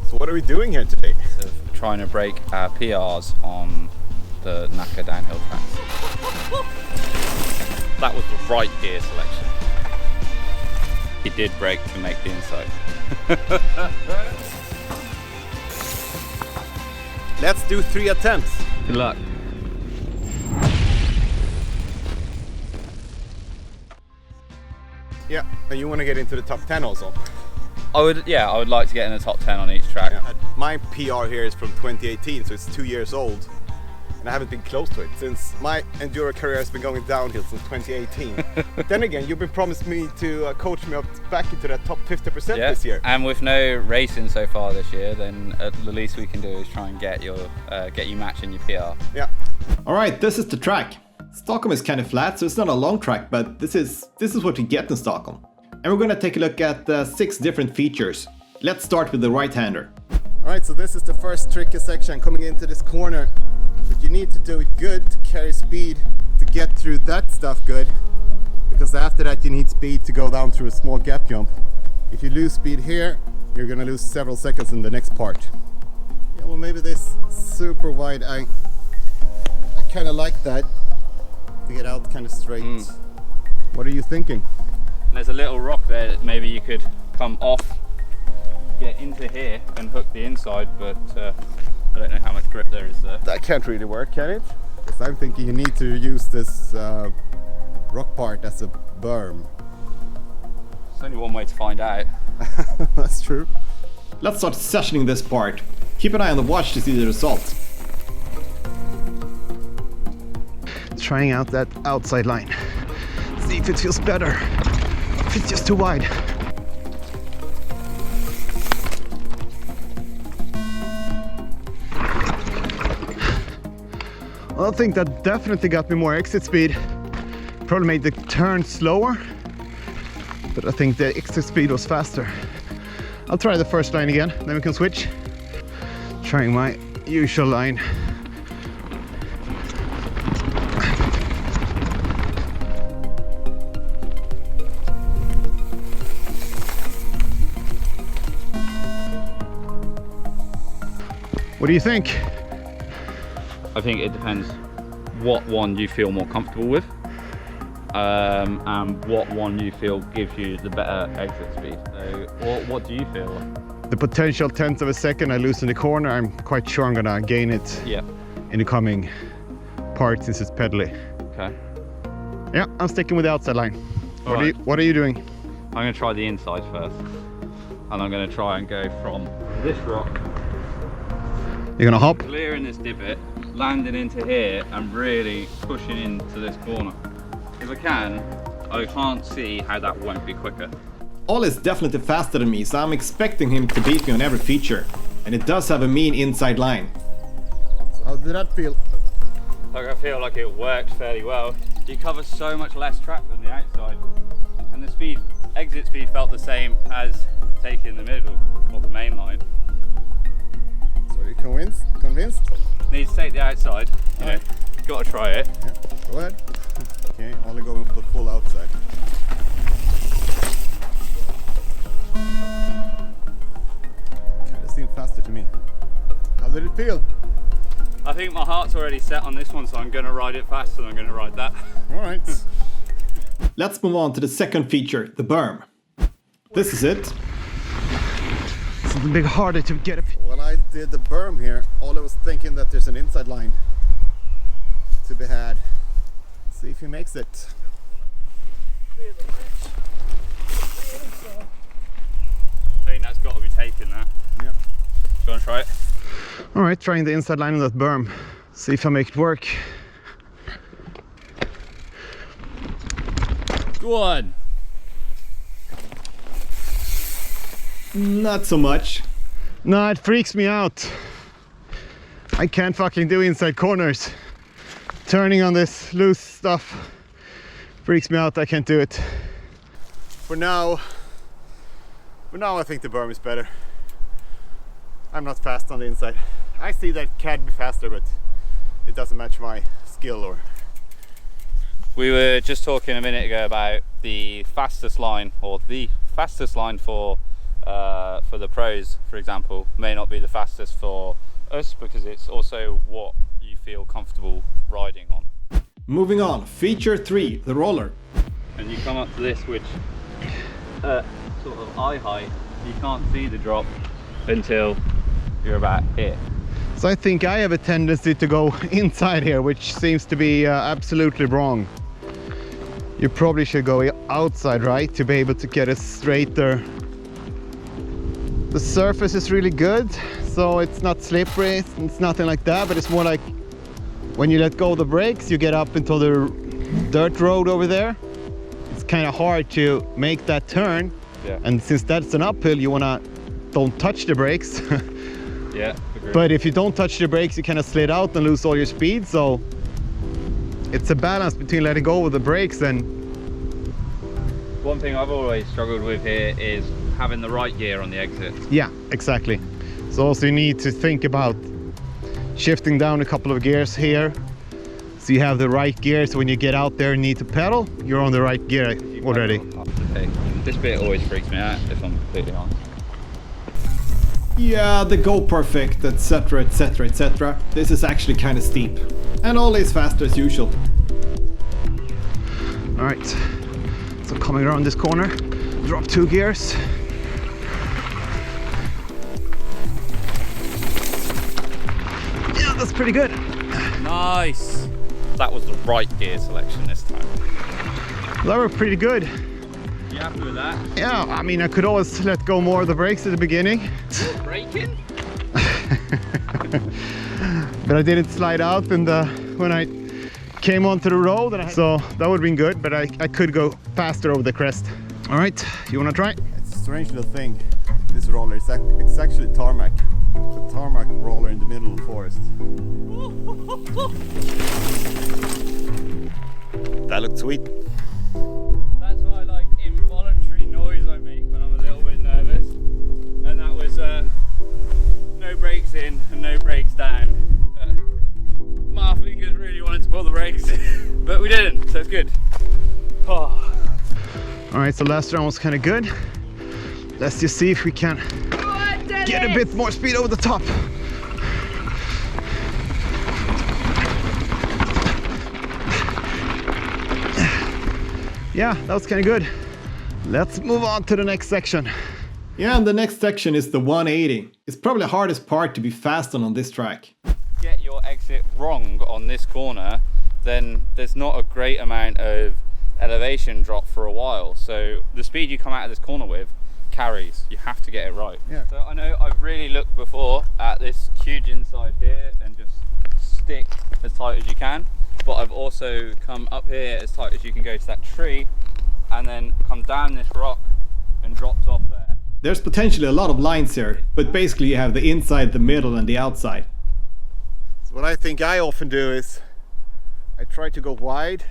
So what are we doing here today? So trying to break our PRs on the Nacke downhill tracks. That was the right gear selection. He did brake to make the inside. Let's do 3 attempts. Good luck. Yeah, and you want to get into the top 10 also? I would like to get in the top 10 on each track. Yeah. My PR here is from 2018, so it's 2 years old. And I haven't been close to it since my enduro career has been going downhill since 2018. But then again, you've been promised me to coach me up back into that top 50% this year. And with no racing so far this year, then the least we can do is try and get you matching your PR. Yeah. All right, this is the track. Stockholm is kind of flat, so it's not a long track, but this is what you get in Stockholm. And we're gonna take a look at 6 different features. Let's start with the right-hander. All right, so this is the first tricky section coming into this corner. But you need to do it good to carry speed to get through that stuff good, because after that you need speed to go down through a small gap jump. If you lose speed here, you're gonna lose several seconds in the next part. Yeah, well, maybe this super wide, I kind of like that, to get out kind of straight. What are you thinking? There's a little rock there that maybe you could come off, get into here and hook the inside, but I don't know how much grip there is there. That can't really work, can it? Because I'm thinking you need to use this rock part as a berm. There's only one way to find out. That's true. Let's start sessioning this part. Keep an eye on the watch to see the results. Trying out that outside line. See if it feels better. If it's just too wide. I think that definitely got me more exit speed. Probably made the turn slower, but I think the exit speed was faster. I'll try the first line again, then we can switch. Trying my usual line. What do you think? I think it depends what one you feel more comfortable with, and what one you feel gives you the better exit speed. So what do you feel? The potential tenth of a second I lose in the corner, I'm quite sure I'm gonna gain it in the coming part since it's pedally. Okay. Yeah, I'm sticking with the outside line. What are you doing? I'm gonna try the inside first, and I'm gonna try and go from this rock. You're gonna hop? Clearing this divot, landing into here and really pushing into this corner. If I can't see how that won't be quicker. Ole is definitely faster than me, so I'm expecting him to beat me on every feature. And it does have a mean inside line. How did that feel? Like, I feel like it worked fairly well. You cover so much less track than the outside. And the exit speed felt the same as taking the middle or the main line. So are you convinced? Need to take the outside, you know, gotta try it. Yeah, go ahead. Okay, only going for the full outside. Kinda seemed faster to me. How did it feel? I think my heart's already set on this one, so I'm gonna ride it fast and I'm gonna ride that. Alright. Let's move on to the second feature, the berm. This is it. It's a bit harder to get it. When I did the berm here, all I was thinking that there's an inside line to be had. Let's see if he makes it. I think that's got to be taken, that. Yeah. Do you want to try it? Alright, trying the inside line of that berm. See if I make it work. Go on. Not so much. No, it freaks me out. I can't fucking do inside corners. Turning on this loose stuff freaks me out. I can't do it. For now I think the berm is better. I'm not fast on the inside. I see that it can be faster, but it doesn't match my skill. Or We were just talking a minute ago about the fastest line, or the fastest line for for the pros, for example, may not be the fastest for us, because it's also what you feel comfortable riding on. Moving on, feature 3, the roller. And you come up to this, which sort of eye height, you can't see the drop until you're about here. So I think I have a tendency to go inside here, which seems to be absolutely wrong. You probably should go outside, right, to be able to get a straighter. The surface is really good, so it's not slippery, it's nothing like that, but it's more like when you let go of the brakes, you get up into the dirt road over there. It's kind of hard to make that turn. Yeah. And since that's an uphill, you don't touch the brakes. Yeah, agreed. But if you don't touch the brakes, you kind of slid out and lose all your speed. So it's a balance between letting go of the brakes and... One thing I've always struggled with here is having the right gear on the exit. Yeah, exactly. So also you need to think about shifting down a couple of gears here, so you have the right gear, so when you get out there and need to pedal, you're on the right gear already. This bit always freaks me out, if I'm completely honest. Yeah, the go perfect, etc, etc, etc. This is actually kind of steep. And all is fast as usual. Alright, so coming around this corner, drop 2 gears. Yeah, that's pretty good. Nice! That was the right gear selection this time. That were pretty good. You happy with that? Yeah, I mean, I could always let go more of the brakes at the beginning. You're braking? But I didn't slide out when I came onto the road, so that would have been good, but I could go faster over the crest. All right, you want to try? It's a strange little thing, this roller. It's actually tarmac. It's a tarmac roller in the middle of the forest. That looked sweet. That's why I like involuntary noise I make when I'm a little bit nervous. And that was no brakes in and no brakes down. My fingers really wanted to pull the brakes, but we didn't, so it's good. Oh. All right, so last round was kind of good. Let's just see if we can get a bit more speed over the top. Yeah, that was kind of good. Let's move on to the next section. Yeah, and the next section is the 180. It's probably the hardest part to be fast on this track. Get your exit wrong on this corner, then there's not a great amount of elevation drop for a while. So the speed you come out of this corner with carries. You have to get it right. Yeah. So I know I've really looked before at this huge inside here and just stick as tight as you can. But I've also come up here as tight as you can go to that tree and then come down this rock and dropped off there. There's potentially a lot of lines here, but basically you have the inside, the middle and the outside. So what I think I often do is I try to go wide,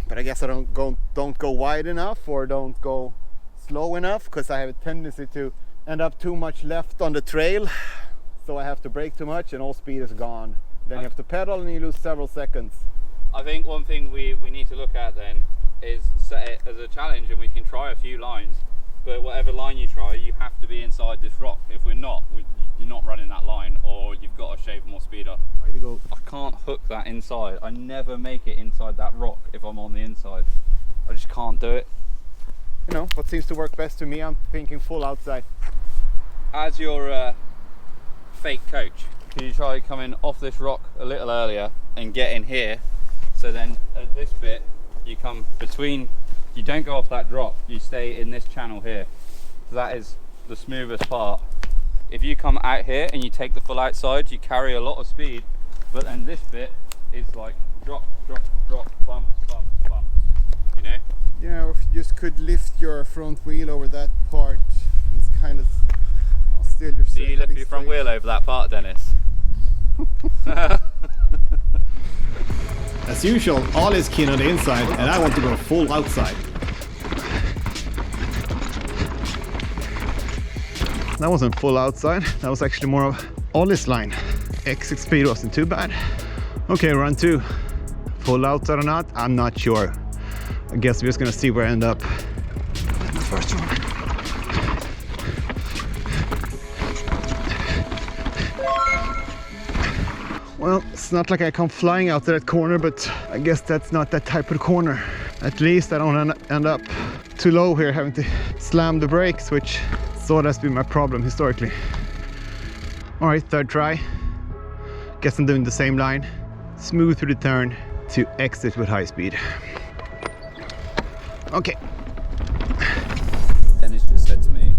but I guess I don't go wide enough or don't go slow enough, because I have a tendency to end up too much left on the trail, so I have to brake too much and all speed is gone. Then you have to pedal and you lose several seconds. I think one thing we need to look at then is set it as a challenge, and we can try a few lines, but whatever line you try, you have to be inside this rock. If we're not, you're not running that line, or you've got to shave more speed up. I can't hook that inside. I never make it inside that rock if I'm on the inside. I just can't do it. You know, what seems to work best to me, I'm thinking full outside. As your fake coach, can you try coming off this rock a little earlier and get in here? So then at this bit, you come between, you don't go off that drop, you stay in this channel here. So that is the smoothest part. If you come out here and you take the full outside, you carry a lot of speed, but then this bit is like drop, drop, drop, bump, bump, bump, you know? Yeah, or if you just could lift your front wheel over that part, it's kind of still you're Do you lift your front wheel over that part, Dennis? As usual, all is keen on the inside and I want to go full outside. That wasn't full outside, that was actually more of Ollie's line. Exit speed wasn't too bad. Okay, run 2. Full outside or not, I'm not sure. I guess we're just gonna see where I end up. That's my first one. Well, it's not like I come flying out to that corner, but I guess that's not that type of corner. At least I don't end up too low here, having to slam the brakes, which sort of has been my problem historically. All right, third try. Guess I'm doing the same line. Smooth through the turn to exit with high speed. Okay. Dennis just said to me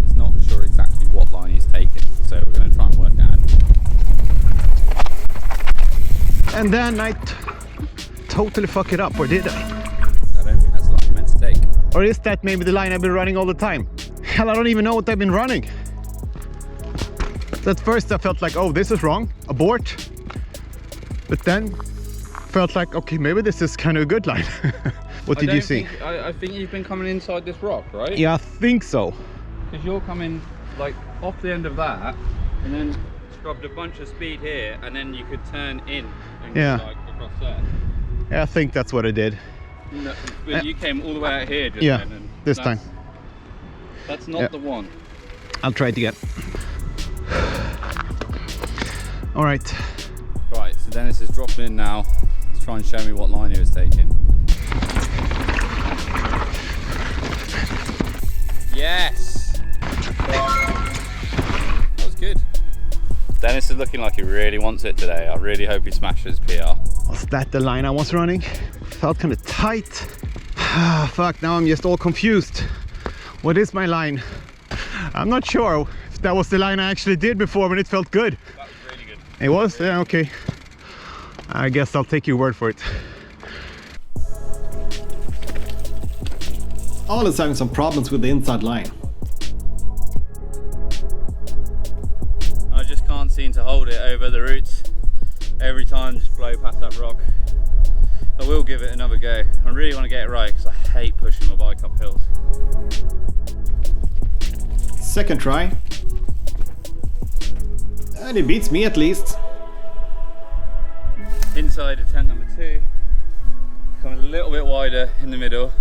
he's not sure exactly what line he's taking, so we're going to try and work it out. And then I totally fuck it up, or did I? I don't think that's the line you're meant to take. Or is that maybe the line I've been running all the time? Hell, I don't even know what I've been running. So at first I felt like, oh, this is wrong, abort. But then felt like, okay, maybe this is kind of a good line. What did you see? I think you've been coming inside this rock, right? Yeah, I think so. Because you're coming like off the end of that, and then scrubbed a bunch of speed here, and then you could turn in and Yeah. go like across there. Yeah, I think that's what I did. No, but you came all the way out here just Yeah, then, and this time. That's not Yeah. the one. I'll try it again. All right. Right, so Dennis is dropping in now. Let's try and show me what line he was taking. Yes! That was good. Dennis is looking like he really wants it today. I really hope he smashes PR. Was that the line I was running? Felt kind of tight. Fuck, now I'm just all confused. What is my line? I'm not sure if that was the line I actually did before when it felt good. That was really good. It was? Yeah, okay. I guess I'll take your word for it. All is having some problems with the inside line. I just can't seem to hold it over the roots. Every time just blow past that rock. I will give it another go. I really want to get it right because I hate pushing my bike up hills. Second try. And he beats me at least. Inside attempt number 2. Come a little bit wider in the middle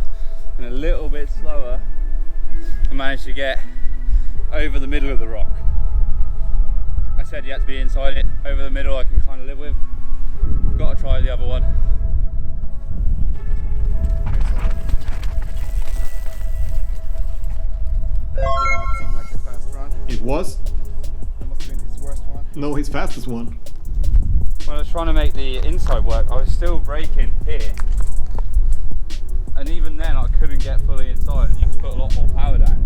and a little bit slower. I managed to get over the middle of the rock. I said you had to be inside it. Over the middle I can kind of live with. Got to try the other one. That did not seem like a fast run. It was. That must have been his worst one. No, his fastest one. When I was trying to make the inside work, I was still braking here. And even then I couldn't get fully inside, and you have to put a lot more power down.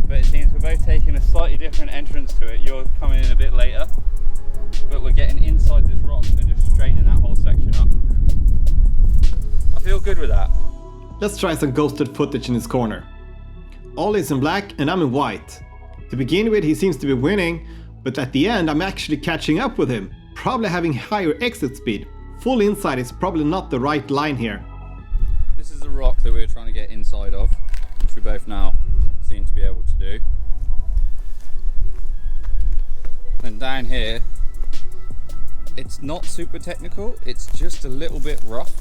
But it seems we're both taking a slightly different entrance to it. You're coming in a bit later, but we're getting inside this rock and just straightening that whole section up. I feel good with that. Let's try some ghosted footage in his corner. Ollie is in black and I'm in white. To begin with, he seems to be winning, but at the end I'm actually catching up with him, probably having higher exit speed. Full inside is probably not the right line here. This is the rock that we were trying to get inside of, which we both now seem to be able to do. And down here, it's not super technical, it's just a little bit rough.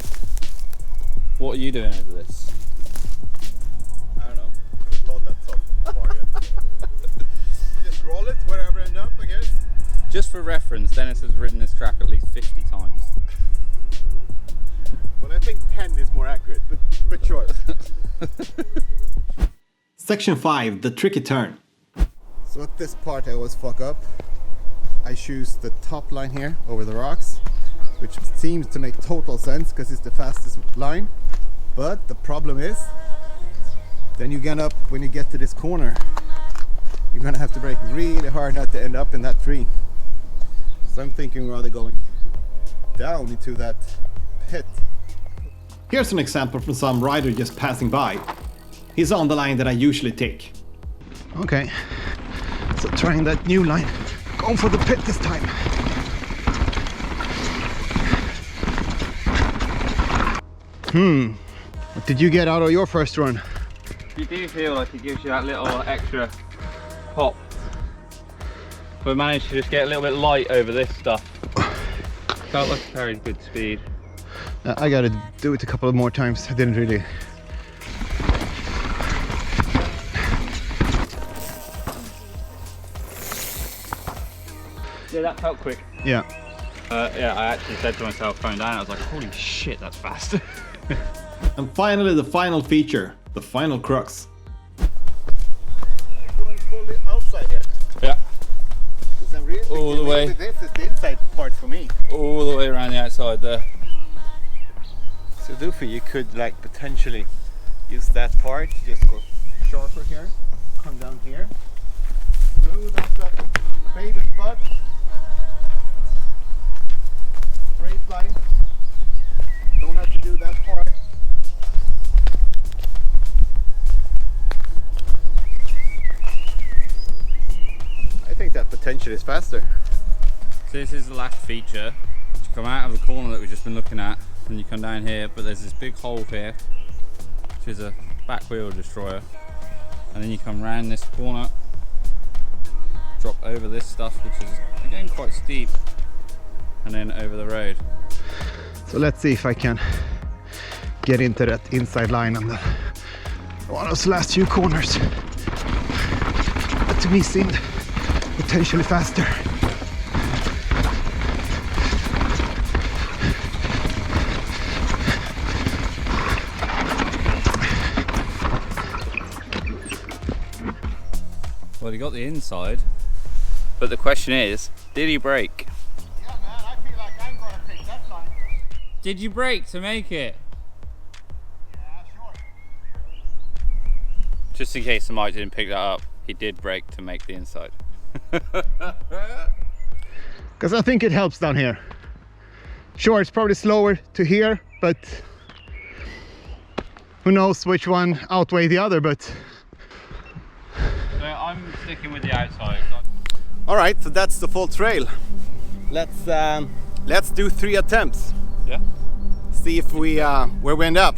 What are you doing over this? I don't know. I haven't thought that so far yet. Just roll it wherever I end up, I guess. Just for reference, Dennis has ridden this track at least 50 times. Well, I think 10 is more accurate, but sure. Section 5, the tricky turn. So at this part I always fuck up. I choose the top line here over the rocks, which seems to make total sense because it's the fastest line. But the problem is, then you get up, when you get to this corner, you're gonna have to brake really hard not to end up in that tree. So I'm thinking rather going down into that pit. Here's an example from some rider just passing by. He's on the line that I usually take. Okay, so trying that new line. Going for the pit this time. What did you get out of your first run? You do feel like it gives you that little extra pop. We managed to just get a little bit light over this stuff. Felt like it carried good speed. I gotta do it a couple of more times. I didn't really. Yeah, that felt quick. Yeah. Yeah, I actually said to myself going down, I was like, holy shit, that's fast. And finally, the final feature, the final crux. Going fully outside here. Yeah. Because I'm really All the way. This is the inside part for me. All the way around the outside there. So Doofy, you could like potentially use that part, just go sharper here, come down here, smooth up that faded spot, straight line, don't have to do that part. I think that potentially is faster. So this is the last feature. You come out of the corner that we've just been looking at, and you come down here, but there's this big hole here, which is a back wheel destroyer. And then you come round this corner, drop over this stuff, which is again quite steep, and then over the road. So let's see if I can get into that inside line on the one of those last few corners. That to me seemed potentially faster. Well, he got the inside, but the question is, did he brake? Yeah, man, I feel like I'm gonna take that line. Did you brake to make it? Yeah, sure. Just in case the mic didn't pick that up, he did brake to make the inside. Because I think it helps down here. Sure, it's probably slower to here, but who knows which one outweigh the other, but So I'm sticking with the outside. all right, so that's the full trail. Let's do 3 attempts. Yeah. See if we where we end up.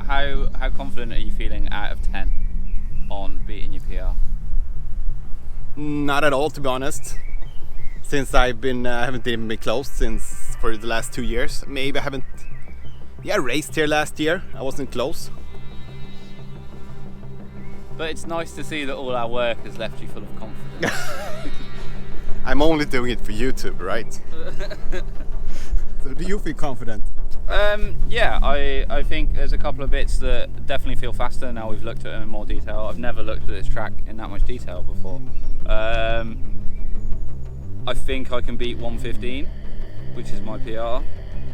How confident are you feeling out of 10 on beating your PR? Not at all, to be honest. Since I've been haven't even been close since for the last 2 years. Maybe I haven't. Yeah, I raced here last year. I wasn't close. But it's nice to see that all our work has left you full of confidence. I'm only doing it for YouTube, right? So do you feel confident? Yeah, I think there's a couple of bits that definitely feel faster now we've looked at them in more detail. I've never looked at this track in that much detail before. I think I can beat 115, which is my PR.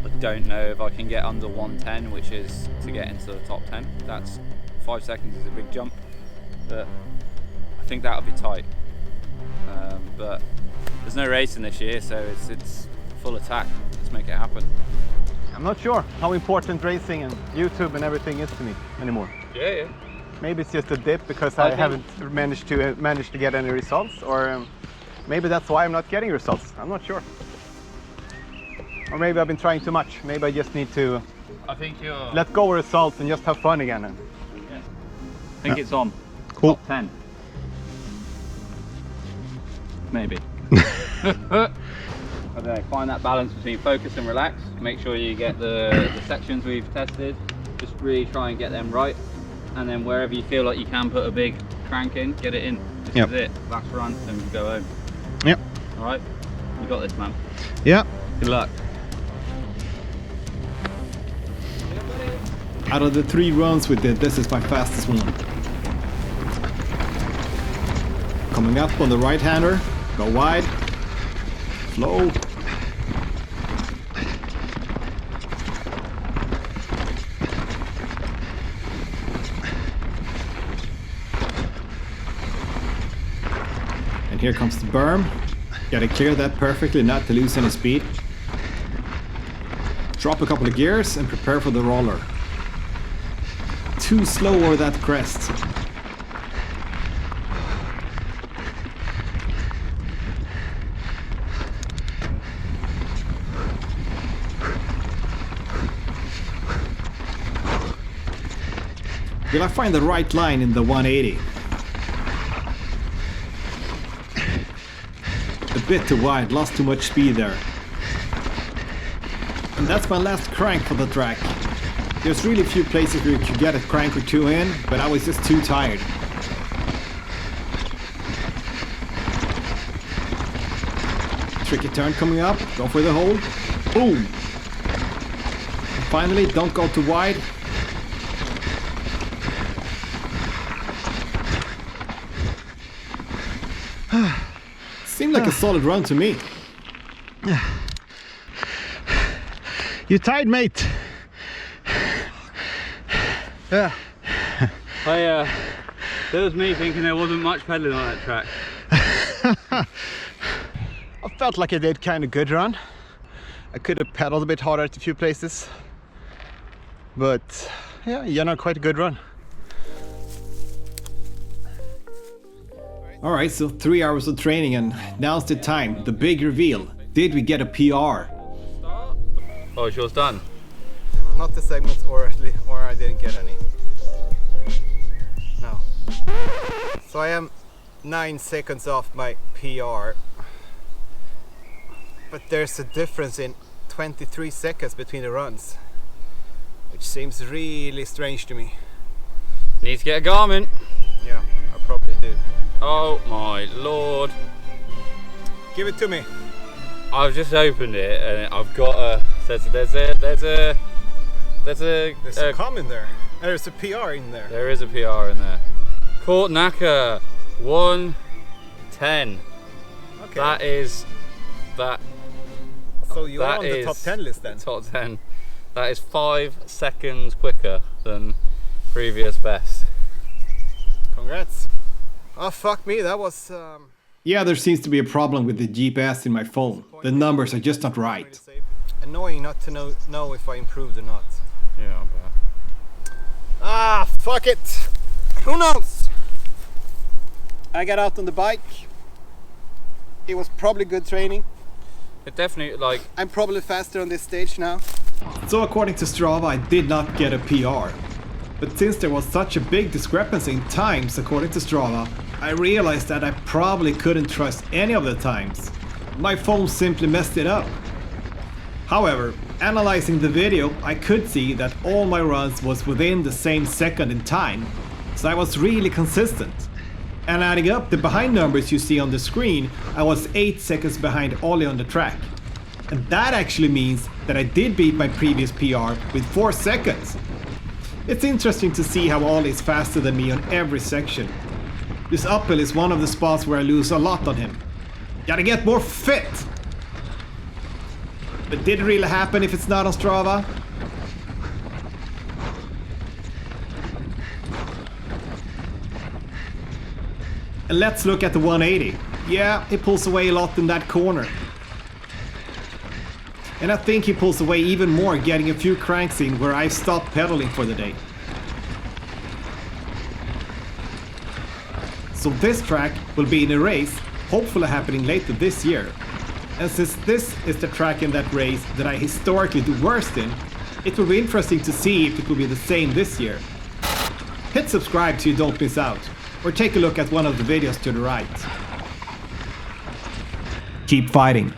I don't know if I can get under 110, which is to get into the top 10. That's 5 seconds is a big jump, but I think that'll be tight. But there's no racing this year, so it's full attack. Let's make it happen. I'm not sure how important racing and YouTube and everything is to me anymore. Yeah. Maybe it's just a dip because I I think- haven't managed to get any results, or maybe that's why I'm not getting results. I'm not sure. Or maybe I've been trying too much. Maybe I just need to I think you're. let go of results and just have fun again. I think it's on. Cool. Top 10. Maybe. I don't know, find that balance between focus and relax. Make sure you get the sections we've tested. Just really try and get them right. And then wherever you feel like you can put a big crank in, get it in. This Yep. is it. Last run, then we go home. Yep. Alright? You got this, man. Yeah. Good luck. Out of the 3 runs we did, this is my fastest one. Coming up on the right-hander, go wide, slow. And here comes the berm. Gotta clear that perfectly, not to lose any speed. Drop a couple of gears and prepare for the roller. Too slow over that crest. Will I find the right line in the 180? A bit too wide, lost too much speed there. And that's my last crank for the track. There's really few places where you could get a crank or 2 in, but I was just too tired. tricky turn coming up. Go for the hole. Boom. And finally, don't go too wide. Seemed like a solid run to me. You tired, mate? Yeah. That was me thinking there wasn't much pedaling on that track. I felt like I did kind of good run. I could have pedaled a bit harder at a few places, but yeah, quite a good run. Alright, so 3 hours of training, and now's the time, the big reveal. Did we get a PR? Oh, it's yours done? Not the segments, or I didn't get any. No. So I am 9 seconds off my PR. But there's a difference in 23 seconds between the runs, which seems really strange to me. Need to get a Garmin. Yeah, I probably do. Oh my lord. Give it to me. I've just opened it and I've got a there's a comment there. There's a PR in there. There is a PR in there. Caught Nacke 1:10. Okay. That is that. So you're that on the is top 10 list then? Top 10. That is 5 seconds quicker than previous best. Congrats. Oh fuck me, that was Yeah, there seems to be a problem with the GPS in my phone. The numbers are just not right. annoying not to know if I improved or not. Yeah, I bet. Ah, fuck it. Who knows? I got out on the bike. It was probably good training. It definitely, like, I'm probably faster on this stage now. So according to Strava, I did not get a PR. But since there was such a big discrepancy in times according to Strava, I realized that I probably couldn't trust any of the times. My phone simply messed it up. However, analyzing the video, I could see that all my runs was within the same second in time, so I was really consistent. And adding up the behind numbers you see on the screen, I was 8 seconds behind Ollie on the track. And that actually means that I did beat my previous PR with 4 seconds. It's interesting to see how Ollie is faster than me on every section. This uphill is one of the spots where I lose a lot on him. Gotta get more fit! But did it really happen if it's not on Strava? And let's look at the 180. Yeah, he pulls away a lot in that corner. And I think he pulls away even more getting a few cranks in where I've stopped pedaling for the day. So this track will be in a race, hopefully happening later this year. And since this is the track in that race that I historically do worst in, it will be interesting to see if it will be the same this year. Hit subscribe so you don't miss out, or take a look at one of the videos to the right. Keep fighting.